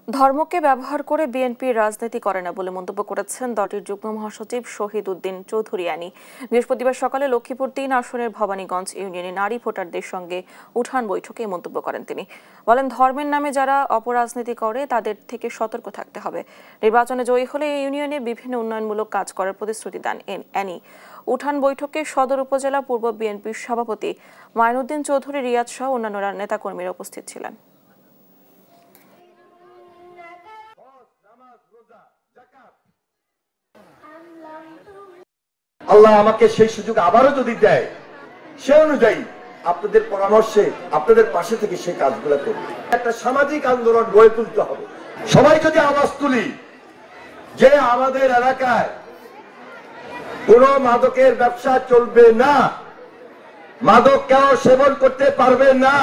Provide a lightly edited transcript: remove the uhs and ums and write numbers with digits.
ধর্মকে ব্যবহার করে বিএনপি রাজনীতি করে না বলে মন্তব্য করেছেন দলটির যুগ্ম মহাসচিব শহীদ উদ্দিন চৌধুরিয়ানী। বৃহস্পতিবার সকালে লক্ষ্মীপুর ৩ আসনের ভবানীগঞ্জ ইউনিয়নে নারী ভোটারদের সঙ্গে উঠান বৈঠকে মন্তব্য করেন তিনি। বলেন, ধর্মের নামে যারা অপরাজনীতি করে তাদের থেকে সতর্ক থাকতে হবে। নির্বাচনে জয়ী হলে এই ইউনিয়নে বিভিন্ন উন্নয়নমূলক কাজ করার প্রতিশ্রুতি দেন অ্যানি। উঠান বৈঠকে সদর উপজেলা পূর্ব বিএনপির সভাপতি মাইনুদ্দিন চৌধুরী রিয়াদ সহ অন্যান্য নেতাকর্মীরা উপস্থিত ছিলেন। আল্লাহ আমাকে সেই সুযোগ আবারও যদি দেয়, সে অনুযায়ী আপনাদের পরামর্শে আপনাদের পাশে থেকে সেই কাজগুলো করব। একটা সামাজিক আন্দোলন গড়ে তুলতে হবে। সবাই যদি আওয়াজ তুলি যে আমাদের এলাকায় কোনো মাদকের ব্যবসা চলবে না, মাদক কেউ সেবন করতে পারবে না।